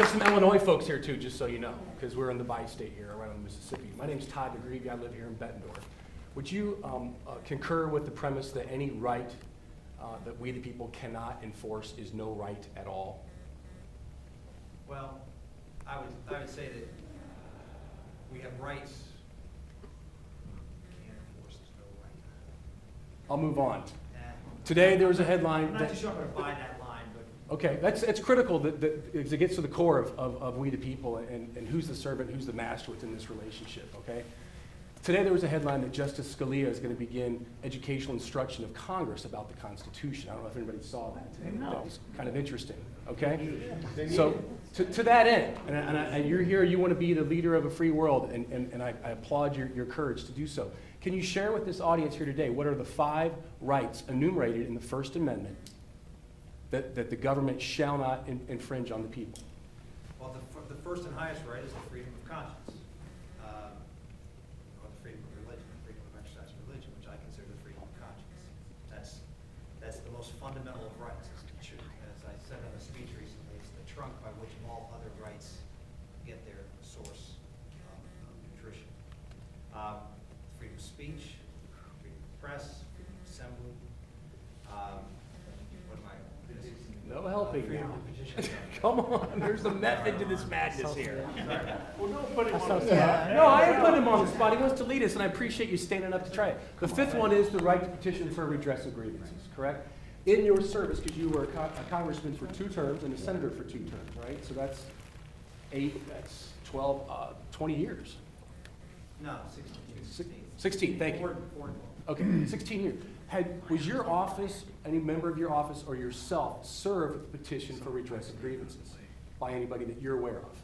some Illinois folks here too, just so you know, because we're in the bi-state here around Mississippi. My name's Todd McGreevy. I live here in Bettendorf. Would you concur with the premise that any right that we the people cannot enforce is no right at all? Well, I would say that we have rights. Can't enforce is no right. I'll move on. Today there was a headline. I'm not too sure I'm going to buy that line, but okay, it's critical that it gets to the core of we the people and who's the servant, who's the master within this relationship. Okay. Today there was a headline that Justice Scalia is going to begin educational instruction of Congress about the Constitution. I don't know if anybody saw that today. No. That was kind of interesting, okay? So to that end, and you're here, you want to be the leader of a free world, and I applaud your courage to do so. Can you share with this audience here today what are the 5 rights enumerated in the First Amendment that the government shall not infringe on the people? well, the first and highest right is the freedom of conscience. That's the most fundamental of rights. As I said in a speech recently, it's the trunk by which all other rights get their source of nutrition. Freedom of speech, freedom of press, freedom of assembly. What am I? No helping freedom now. of petition. Come on, there's a method to this madness here. Well, don't put him on the Yeah. spot. No, I didn't put him on the spot. He wants to lead us, and I appreciate you standing up to try it. The 5th one is the right to petition for redress of grievances, correct? In your service, because you were a congressman for 2 terms and a senator for 2 terms, right? So that's 12, 20 years. No, 16. 16, thank you. 4 Okay, 16 years. Was your office, any member of your office or yourself, served with a petition for redress of grievances by anybody that you're aware of?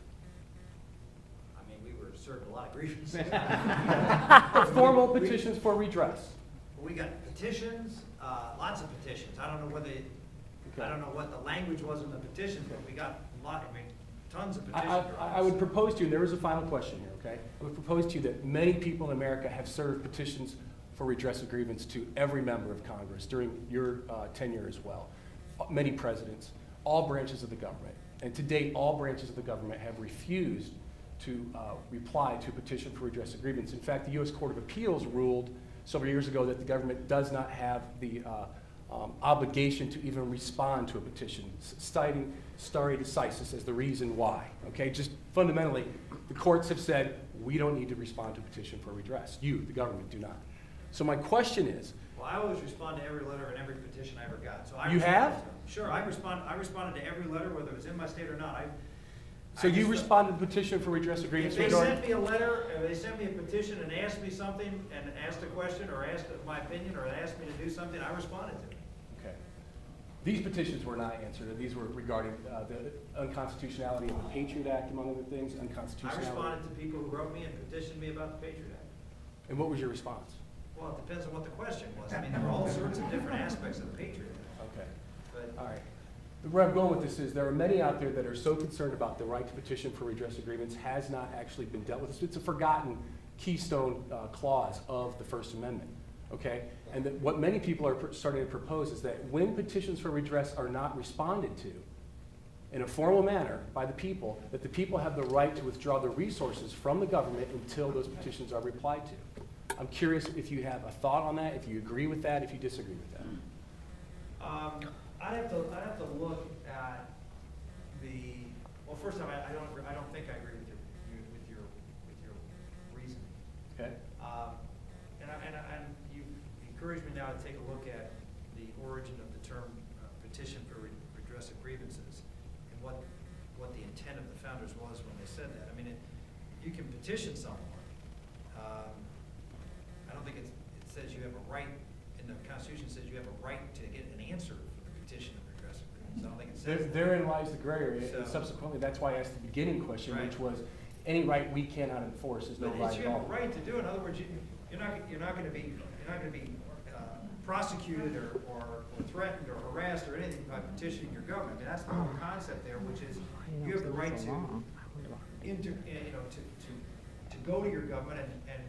I mean, we were served a lot of grievances. Formal petitions for redress. We got petitions, lots of petitions. I don't know whether, I don't know what the language was in the petitions, but we got a lot, I mean, tons of petitions. I would propose to you, and there is a final question here, okay? I would propose to you that many people in America have served petitions for redress of grievance to every member of Congress during your tenure as well. Many presidents, all branches of the government. And to date, all branches of the government have refused to reply to a petition for redress of grievance. In fact, the U.S. Court of Appeals ruled several years ago that the government does not have the obligation to even respond to a petition, citing stare decisis as the reason why. Okay, just fundamentally, the courts have said we don't need to respond to a petition for redress. You, the government, do not. So my question is, Well, I always respond to every letter and every petition I ever got. So You have? Sure, I responded to every letter, whether it was in my state or not. so you responded to the petition for redress of grievance? If they sent me a letter, or they sent me a petition and asked me something, and asked a question, or asked my opinion, or asked me to do something, I responded to it. Okay. These petitions were not answered, and these were regarding the unconstitutionality of the Patriot Act, among other things, I unconstitutionality. responded to people who wrote me and petitioned me about the Patriot Act. And what was your response? Well, it depends on what the question was. I mean, there were all sorts of different aspects of the Patriot Act. Okay. But All right. Where I'm going with this is there are many out there that are so concerned about the right to petition for redress of grievance has not actually been dealt with. It's a forgotten keystone clause of the First Amendment, okay? And that what many people are starting to propose is that when petitions for redress are not responded to in a formal manner by the people, that the people have the right to withdraw their resources from the government until those petitions are replied to. I'm curious if you have a thought on that, if you agree with that, if you disagree with that. I'd have to look at the. Well, first time, I don't think I agree with your reasoning. Okay. And you encouraged me now to take a look at the origin of the term petition for redress of grievances and what the intent of the founders was when they said that. I mean, you can petition someone. I don't think it says you have a right, in the Constitution says you have a right to get an answer for the petition of redress of grievance. I don't think it says that. Therein lies the gray area, and So- subsequently, that's why I asked the beginning question, Right. which was, any right we cannot enforce is no But right you at have a all. right to do it. In other words, you're not going to be prosecuted or threatened or harassed or anything by petitioning your government. And that's the whole concept there, which is you have the right to go to your government and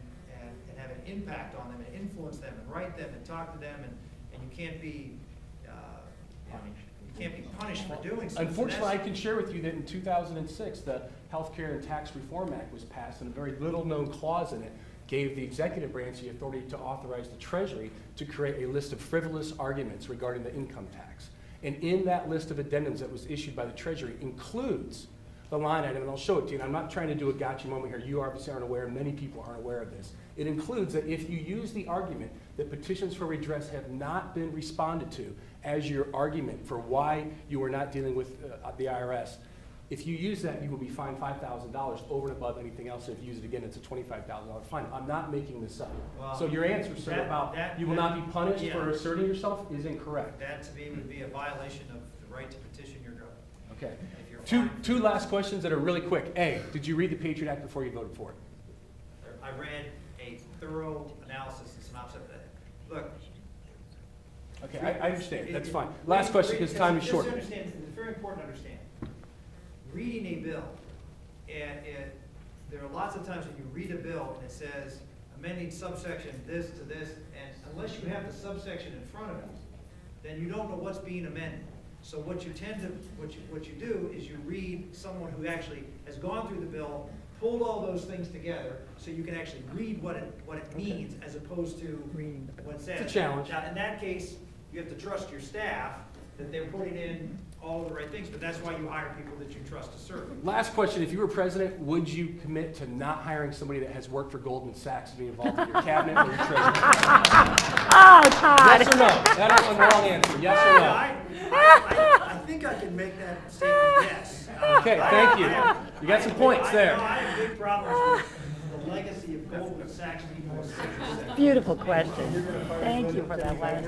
have an impact on them and influence them and write them and talk to them, and you can't be punished for doing so. Unfortunately, I can share with you that in 2006, the Healthcare and Tax Reform Act was passed, and a very little-known clause in it gave the executive branch the authority to authorize the Treasury to create a list of frivolous arguments regarding the income tax. And in that list of addendums that was issued by the Treasury includes the line item, and I'll show it to you, and I'm not trying to do a gotcha moment here. You obviously aren't aware, and many people aren't aware of this. It includes that if you use the argument that petitions for redress have not been responded to as your argument for why you are not dealing with the IRS, if you use that, you will be fined $5,000 over and above anything else. If you use it again, it's a $25,000 fine. I'm not making this up. Well, So your answer, sir, about you will not be punished for asserting yourself is incorrect. That to me would be a violation of the right to petition your government. Okay. If you're Two last questions that are really quick. A, did you read the Patriot Act before you voted for it? I read a thorough analysis and synopsis of that. Look. Okay, I understand. That's fine. Last question, because time is short. Just understand, it's very important to understand. Reading a bill, and there are lots of times when you read a bill and it says amending subsection this to this, and unless you have the subsection in front of you, then you don't know what's being amended. So what you do is you read someone who actually has gone through the bill, pulled all those things together, so you can actually read what it means as opposed to what it says. It's a challenge. Now, in that case, you have to trust your staff that they're putting in all the right things, but that's why you hire people that you trust to serve. Last question. If you were president, would you commit to not hiring somebody that has worked for Goldman Sachs to be involved in your cabinet or your treasury? Oh, Todd. Yes or no? That is a wrong answer. Yes or no? I think I can make that statement yes. Okay, thank you. You got some points there. I have big problems with the legacy of Goldman Sachs people. Beautiful question. Thank you for that last.